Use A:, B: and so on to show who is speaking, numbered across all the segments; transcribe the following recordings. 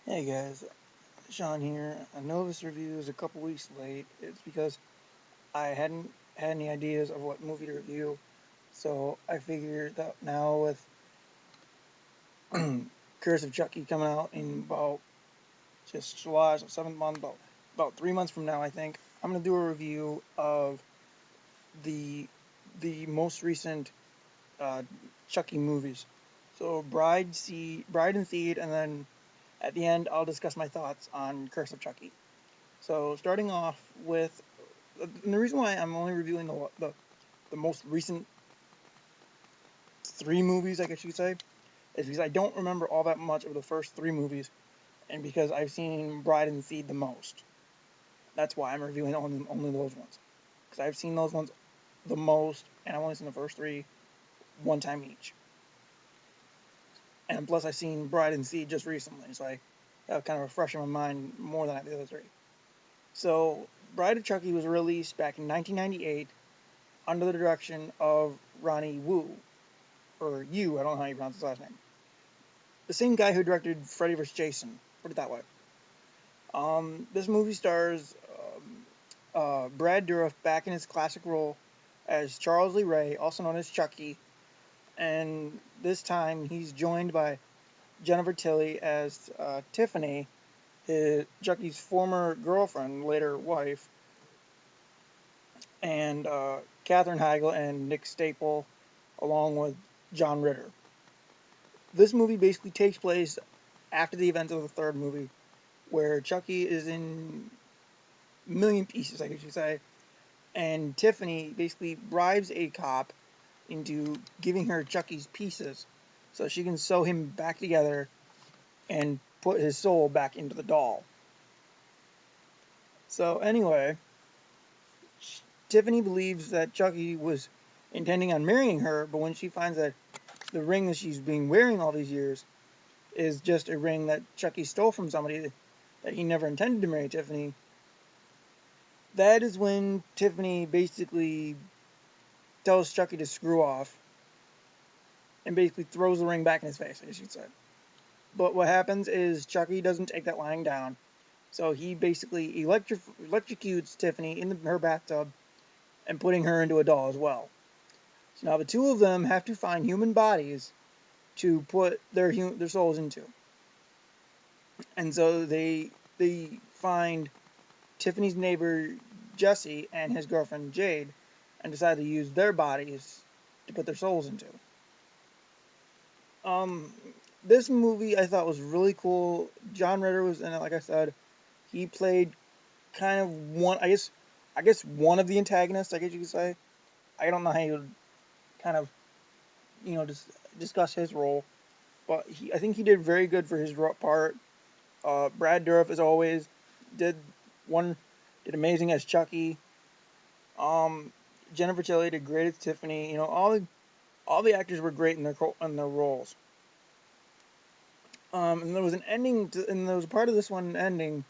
A: Hey guys, Sean here. I know this review is a couple weeks late. It's because I hadn't had any ideas of what movie to review. So I figured that now with Curse of Chucky coming out in about just July, so 7th month, about 3 months from now, I think I'm gonna do a review of the most recent uh, Chucky movies. So Bride and Seed, and then at the end I'll discuss my thoughts on Curse of Chucky. So starting off with, and the reason why I'm only reviewing the most recent three movies, I guess you could say, is because I don't remember all that much of the first three movies, and because I've seen Bride and Seed the most. That's why I'm reviewing only those ones, because I've seen those ones the most, and I've only seen the first three one time each. And plus, I've seen Bride and Seed just recently, so I have kind of a fresh in my mind more than the other three. So, Bride of Chucky was released back in 1998 under the direction of Ronnie Wu, or Yu, I don't know how you pronounce his last name. The same guy who directed Freddy vs. Jason, put it that way. This movie stars Brad Dourif back in his classic role as Charles Lee Ray, also known as Chucky, and this time he's joined by Jennifer Tilly as Tiffany, Chucky's former girlfriend, later wife, and Katherine Heigl and Nick Staple, along with John Ritter. This movie basically takes place after the events of the third movie, where Chucky is in a million pieces, I guess you say, and Tiffany basically bribes a cop into giving her Chucky's pieces so she can sew him back together and put his soul back into the doll. So anyway, Tiffany believes that Chucky was intending on marrying her, but when she finds that the ring that she's been wearing all these years is just a ring that Chucky stole from somebody that he never intended to marry Tiffany, that is when Tiffany basically tells Chucky to screw off and basically throws the ring back in his face, I guess you'd say. But what happens is Chucky doesn't take that lying down, so he basically electrocutes Tiffany in her bathtub and putting her into a doll as well. So now the two of them have to find human bodies to put their souls into, and so they find Tiffany's neighbor Jesse and his girlfriend Jade, and decide to use their bodies to put their souls into. Um, this movie I thought was really cool. John Ritter was in it, like I said. He played kind of I guess one of the antagonists. I guess you could say. I don't know how you would kind of just discuss his role, but I think he did very good for his part. Brad Dourif, as always, did one did amazing as Chucky. Um, Jennifer Tilly did great as Tiffany. All the actors were great in their roles. And there was an ending, and there was a part of this one ending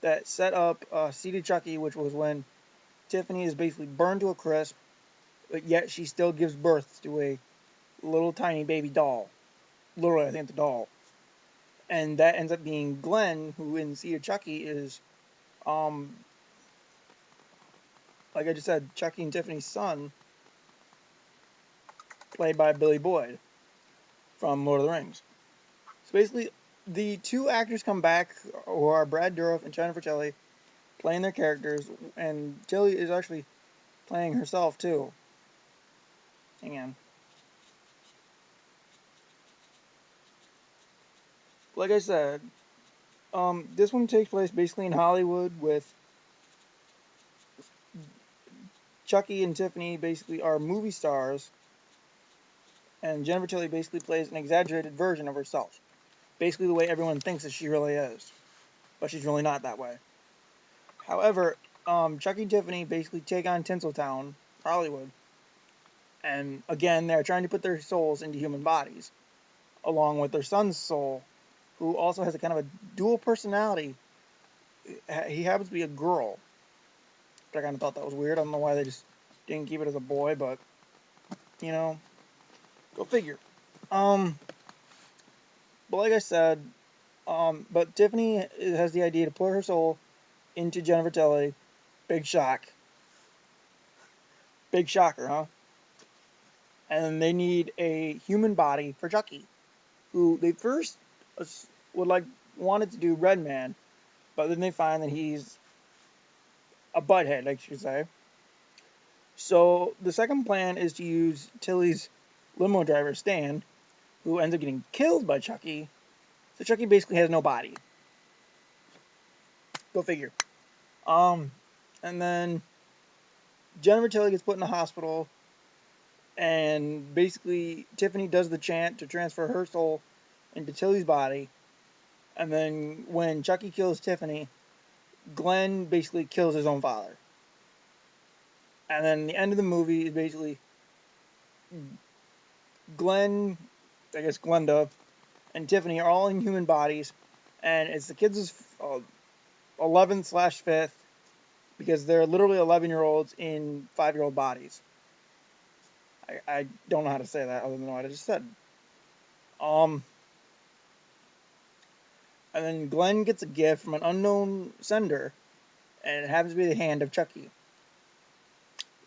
A: that set up Seed of Chucky, which was when Tiffany is basically burned to a crisp, but yet she still gives birth to a little tiny baby doll. Literally, I think it's a doll. And that ends up being Glenn, who in Seed of Chucky is, um, like I just said, Chucky and Tiffany's son, played by Billy Boyd from Lord of the Rings. So basically, the two actors come back, who are Brad Dourif and Jennifer Tilly, playing their characters, and Tilly is actually playing herself too. Hang on. Like I said, this one takes place basically in Hollywood with Chucky and Tiffany basically are movie stars, and Jennifer Tilly basically plays an exaggerated version of herself. Basically, the way everyone thinks that she really is, but she's really not that way. However, Chucky and Tiffany basically take on Tinseltown, Hollywood, and again, they're trying to put their souls into human bodies, along with their son's soul, who also has a kind of a dual personality. He happens to be a girl. I kind of thought that was weird. I don't know why they just didn't keep it as a boy, but you know, go figure. Um, but like I said, But Tiffany has the idea to put her soul into Jennifer Tilly. Big shock. Big shocker, huh? And they need a human body for Chucky, who they first would like wanted to do Red Man, but then they find that he's a butthead, I should say. So the second plan is to use Tilly's limo driver, Stan, who ends up getting killed by Chucky. So Chucky basically has no body. Go figure. Um, and then Jennifer Tilly gets put in the hospital, and basically Tiffany does the chant to transfer her soul into Tilly's body. And then when Chucky kills Tiffany, Glenn basically kills his own father. And then the end of the movie is basically Glenn, I guess Glenda, and Tiffany are all in human bodies, and it's the kids' 11th slash 5th because they're literally 11-year-olds in 5-year-old bodies. I don't know how to say that other than what I just said. Um, and then Glenn gets a gift from an unknown sender, and it happens to be the hand of Chucky.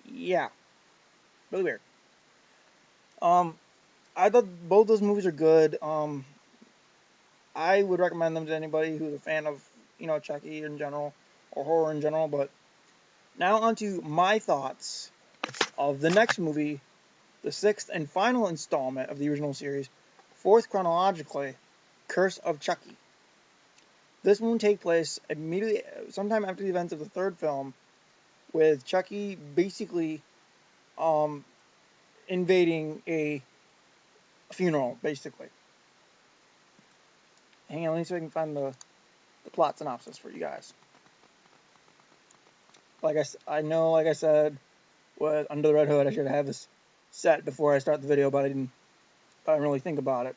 A: Yeah, really weird. Um, I thought both those movies are good. I would recommend them to anybody who's a fan of, Chucky in general or horror in general. But now onto my thoughts of the next movie, the sixth and final installment of the original series, fourth chronologically, Curse of Chucky. This one will take place immediately, sometime after the events of the third film, with Chucky basically um, invading a funeral, basically. Hang on, let me see if I can find the plot synopsis for you guys. I know, like I said, with Under the Red Hood, I should have this set before I start the video, but I didn't really think about it.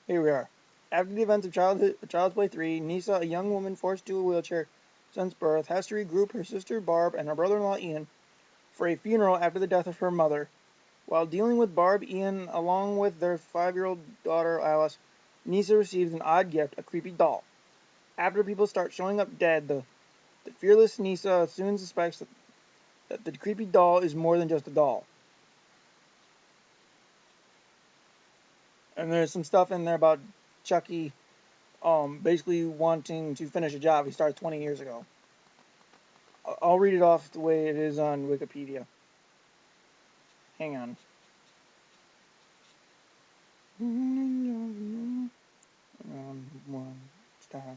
A: Here we are. After the events of Child's Play 3, Nisa, a young woman forced to a wheelchair since birth, has to regroup her sister Barb and her brother-in-law Ian for a funeral after the death of her mother. While dealing with Barb, Ian, along with their 5-year-old daughter Alice, Nisa receives an odd gift, a creepy doll. After people start showing up dead, the fearless Nisa soon suspects that the creepy doll is more than just a doll. And there's some stuff in there about Chucky basically wanting to finish a job he started 20 years ago. I'll read it off the way it is on Wikipedia. Hang on. One stop.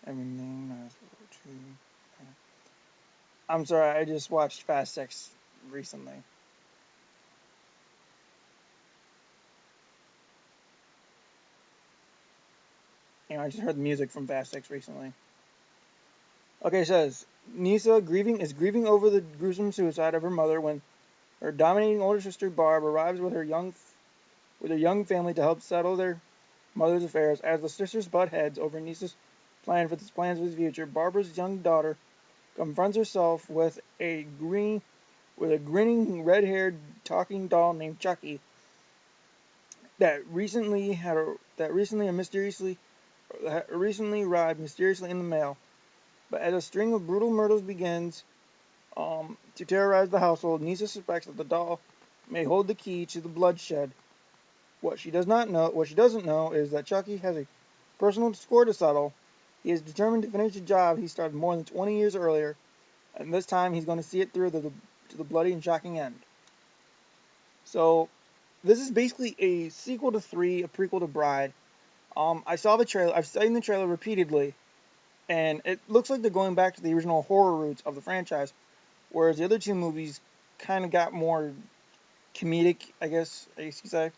A: Everything nice. I'm sorry, I just watched Fast X recently. I just heard the music from Fast X recently. Okay, it says Nisa is grieving over the gruesome suicide of her mother when her dominating older sister Barb arrives with her young family to help settle their mother's affairs. As the sisters butt heads over Nisa's plans for the future, Barbara's young daughter confronts herself with a grinning, red-haired talking doll named Chucky that recently arrived mysteriously in the mail. But as a string of brutal murders begins to terrorize the household, Nisa suspects that the doll may hold the key to the bloodshed. What she doesn't know is that Chucky has a personal score to settle. He is determined to finish the job he started more than 20 years earlier, and this time he's going to see it through to the bloody and shocking end. So, this is basically a sequel to 3, a prequel to Bride. I saw the trailer. I've seen the trailer repeatedly, and it looks like they're going back to the original horror roots of the franchise, whereas the other two movies kind of got more comedic, I guess you could say.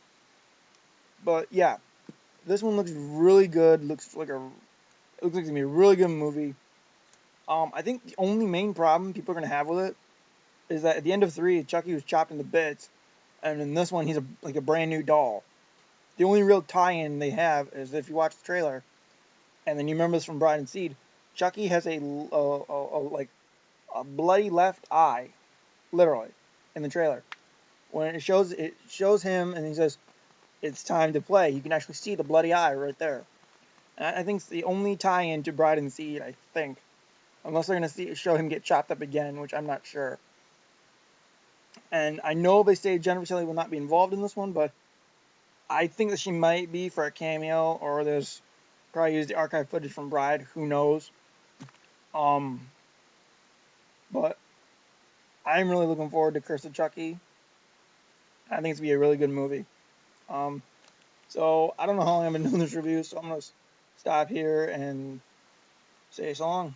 A: But yeah, this one looks really good. It looks like it's gonna be a really good movie. I think the only main problem people are gonna have with it is that at the end of 3, Chucky was chopped into bits, and in this one he's like a brand new doll. the only real tie-in they have is if you watch the trailer, and then you remember this from Bride and Seed. Chucky has like a bloody left eye, literally, in the trailer. When it shows him, and he says, "It's time to play." You can actually see the bloody eye right there. And I think it's the only tie-in to Bride and Seed. I think, unless they're gonna show him get chopped up again, which I'm not sure. And I know they say Jennifer Tilly will not be involved in this one, but I think that she might be for a cameo, or there's probably use the archive footage from Bride. Who knows? Um, but I'm really looking forward to Curse of Chucky. I think it's gonna be a really good movie. Um, so I don't know how long I've been doing this review, so I'm gonna stop here and say so long.